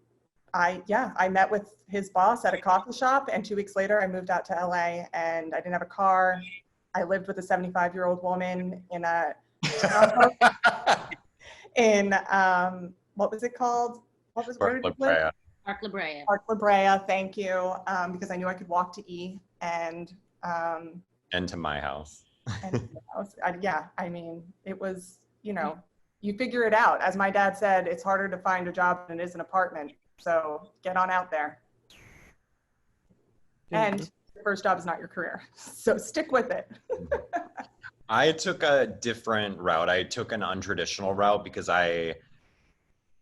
C: met with his boss at a coffee shop, and 2 weeks later I moved out to LA, and I didn't have a car. I lived with a 75-year-old woman in a in what was it called? Where did you live?
B: Park La Brea.
C: Park La Brea, thank you. Because I knew I could walk to E and
G: to my house.
C: Yeah, I mean, it was, you figure it out. As my dad said, it's harder to find a job than it is an apartment. So get on out there. And your first job is not your career. So stick with it.
G: I took a different route. I took an untraditional route because I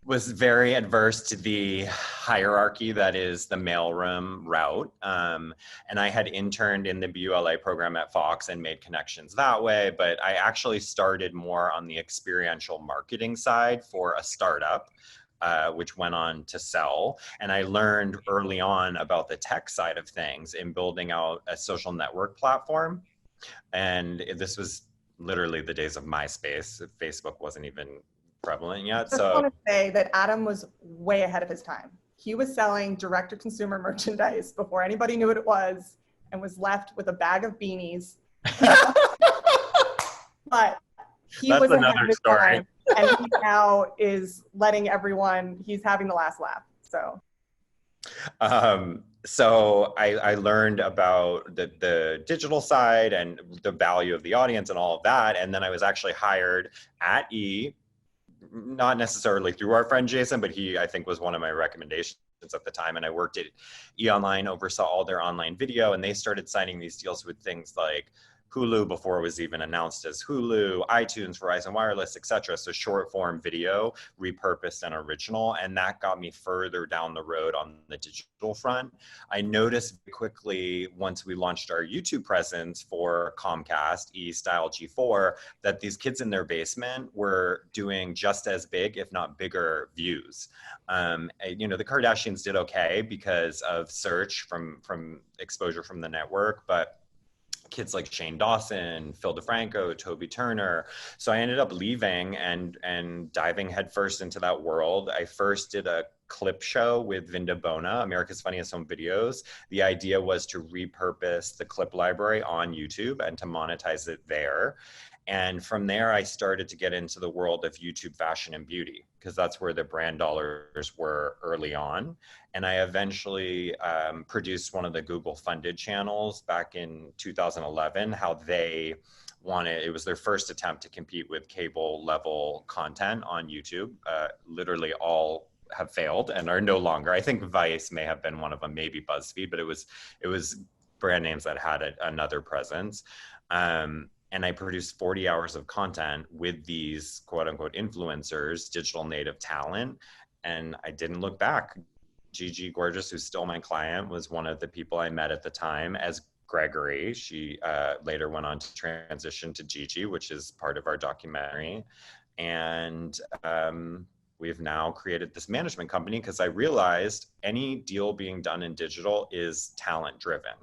G: was very adverse to the hierarchy that is the mailroom route. And I had interned in the BULA program at Fox and made connections that way. But I actually started more on the experiential marketing side for a startup, which went on to sell. And I learned early on about the tech side of things in building out a social network platform. And this was literally the days of MySpace. Facebook wasn't even prevalent yet.
C: I just want to say that Adam was way ahead of his time. He was selling direct-to-consumer merchandise before anybody knew what it was, and was left with a bag of beanies. But he was ahead of his time, and he now is letting everyone, he's having the last laugh.
G: So I learned about the digital side and the value of the audience and all of that. And then I was actually hired at E, not necessarily through our friend Jason, but he, I think, was one of my recommendations at the time. And I worked at E Online, oversaw all their online video, and they started signing these deals with things like Hulu before it was even announced as Hulu, iTunes, Verizon Wireless, etc. So short form video, repurposed and original. And that got me further down the road on the digital front. I noticed quickly once we launched our YouTube presence for Comcast, E-Style G4, that these kids in their basement were doing just as big, if not bigger, views. The Kardashians did okay because of search from exposure from the network, but kids like Shane Dawson, Phil DeFranco, Toby Turner. So I ended up leaving and diving headfirst into that world. I first did a clip show with Vinda Bona, America's Funniest Home Videos. The idea was to repurpose the clip library on YouTube and to monetize it there. And from there, I started to get into the world of YouTube fashion and beauty, because that's where the brand dollars were early on. And I eventually produced one of the Google funded channels back in 2011, how they wanted, it was their first attempt to compete with cable level content on YouTube. Literally all have failed and are no longer. I think Vice may have been one of them, maybe BuzzFeed, but it was brand names that had another presence. and I produced 40 hours of content with these quote unquote influencers, digital native talent, and I didn't look back. Gigi Gorgeous, who's still my client, was one of the people I met at the time as Gregory. She later went on to transition to Gigi, which is part of our documentary. And we've now created this management company because I realized any deal being done in digital is talent driven.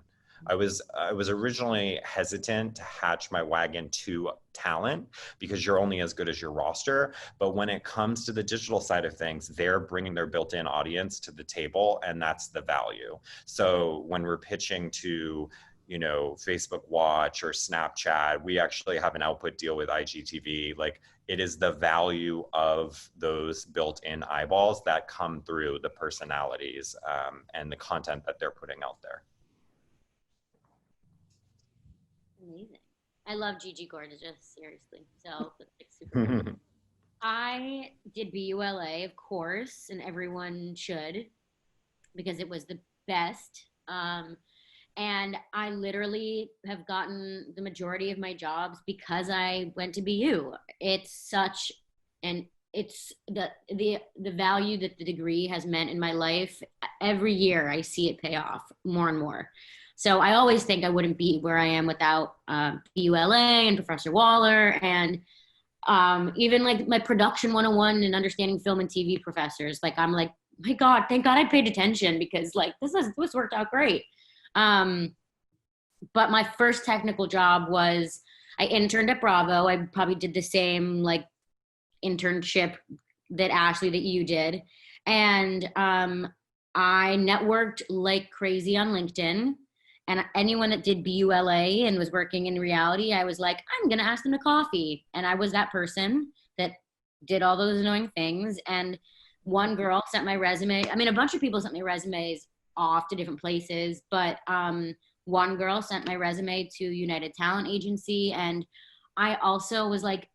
G: I was originally hesitant to hatch my wagon to talent because you're only as good as your roster. But when it comes to the digital side of things, they're bringing their built-in audience to the table, and that's the value. So when we're pitching to, you know, Facebook Watch or Snapchat, we actually have an output deal with IGTV. Like, it is the value of those built-in eyeballs that come through the personalities and the content that they're putting out there.
B: Amazing. I love Gigi Gorgeous, seriously. So that's like super cool. I did BULA, of course, and everyone should, because it was the best. And I literally have gotten the majority of my jobs because I went to BU. It's such an it's the value that the degree has meant in my life. Every year I see it pay off more and more. So I always think I wouldn't be where I am without BULA and Professor Waller and even like my production 101 and understanding film and TV professors. Like, I'm like, my God, thank God I paid attention, because like this worked out great. But my first technical job was I interned at Bravo. I probably did the same like internship that Ashley, that you did. And I networked like crazy on LinkedIn. And anyone that did BULA and was working in reality, I was like, I'm going to ask them to coffee. And I was that person that did all those annoying things. And one girl sent my resume. I mean, a bunch of people sent me resumes off to different places, but one girl sent my resume to United Talent Agency. And I also was like,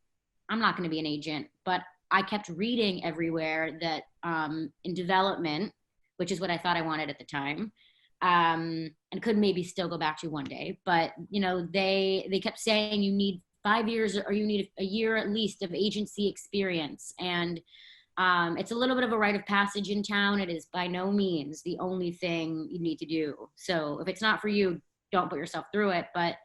B: I'm not going to be an agent, but I kept reading everywhere that in development, which is what I thought I wanted at the time, and could maybe still go back to one day. But, you know, they kept saying you need 5 years or you need a year at least of agency experience. And it's a little bit of a rite of passage in town. It is by no means the only thing you need to do. So if it's not for you, don't put yourself through it. But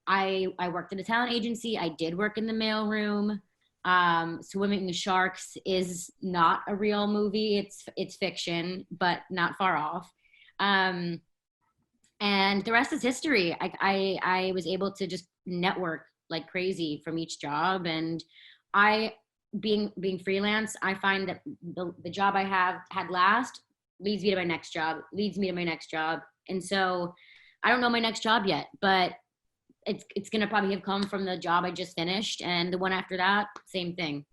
B: I worked at a talent agency. I did work in the mailroom. Swimming the Sharks is not a real movie. It's fiction, but not far off. And the rest is history. I was able to just network like crazy from each job. And being freelance, I find that the job I had last leads me to my next job, leads me to my next job. And so I don't know my next job yet, but it's going to probably have come from the job I just finished, and the one after that, same thing.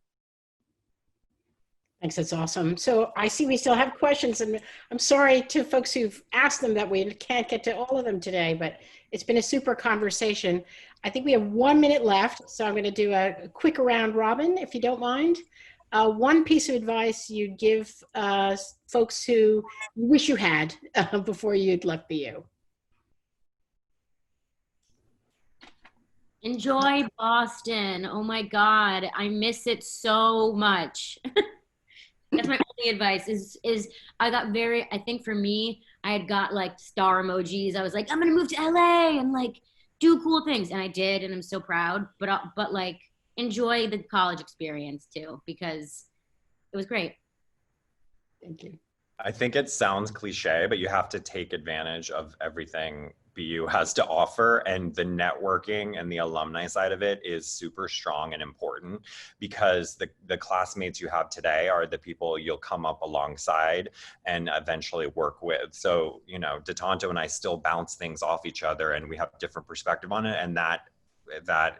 A: Thanks, that's awesome. So I see we still have questions, and I'm sorry to folks who've asked them that we can't get to all of them today, but it's been a super conversation. I think we have 1 minute left, so I'm going to do a quick round robin, if you don't mind. One piece of advice you'd give folks who you wish you had before you'd left BU.
B: Enjoy Boston. Oh my God, I miss it so much. That's my only advice is I think for me, I had got like star emojis. I was like, I'm going to move to LA and like do cool things. And I did, and I'm so proud, but like enjoy the college experience too, because it was great.
A: Thank you.
G: I think it sounds cliche, but you have to take advantage of everything BU has to offer, and the networking and the alumni side of it is super strong and important, because the classmates you have today are the people you'll come up alongside and eventually work with. So, you know, DeTonto and I still bounce things off each other, and we have different perspective on it, and that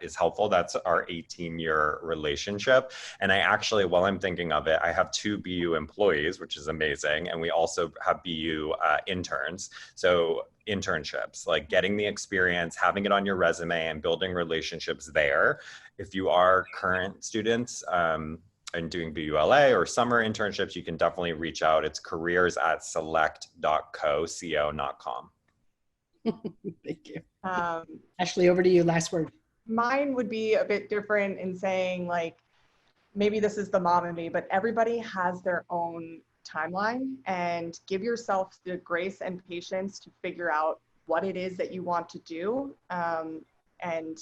G: is helpful. That's our 18-year relationship. And I actually, while I'm thinking of it, I have 2 BU employees, which is amazing. And we also have BU interns. So internships, like getting the experience, having it on your resume and building relationships there. If you are current students and doing BULA or summer internships, you can definitely reach out. It's careers@select.co, not com.
A: Thank you. Ashley, over to you. Last word.
C: Mine would be a bit different in saying, like, maybe this is the mom in me, but everybody has their own timeline, and give yourself the grace and patience to figure out what it is that you want to do. And,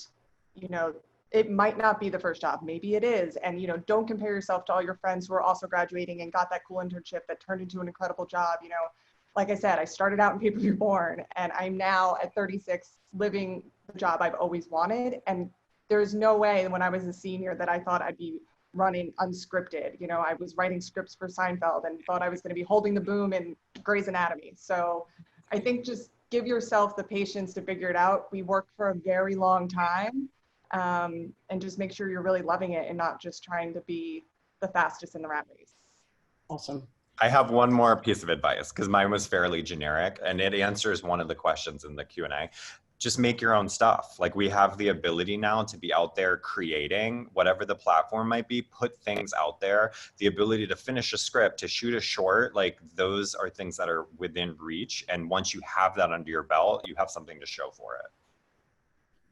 C: you know, it might not be the first job, maybe it is. And, you know, don't compare yourself to all your friends who are also graduating and got that cool internship that turned into an incredible job. You know, like I said, I started out in Pay Per View Born, and I'm now at 36 living the job I've always wanted. And there's no way when I was a senior that I thought I'd be running unscripted. You know, I was writing scripts for Seinfeld and thought I was going to be holding the boom in Grey's Anatomy. So I think just give yourself the patience to figure it out. We work for a very long time, and just make sure you're really loving it and not just trying to be the fastest in the rat race.
A: Awesome.
G: I have one more piece of advice because mine was fairly generic and it answers one of the questions in the Q&A. Just make your own stuff. Like, we have the ability now to be out there creating whatever the platform might be, put things out there, the ability to finish a script, to shoot a short, like those are things that are within reach. And once you have that under your belt, you have something to show for it.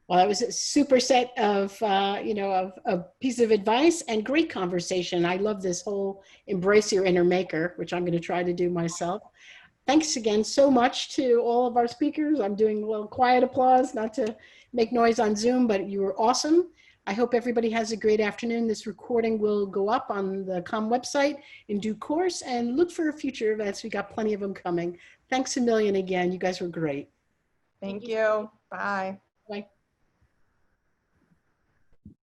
A: Well, that was a super set of, of a piece of advice and great conversation. I love this whole embrace your inner maker, which I'm going to try to do myself. Thanks again so much to all of our speakers. I'm doing a little quiet applause, not to make noise on Zoom, but you were awesome. I hope everybody has a great afternoon. This recording will go up on the COM website in due course, and look for future events. We got plenty of them coming. Thanks a million again. You guys were great.
C: Thank you. Bye.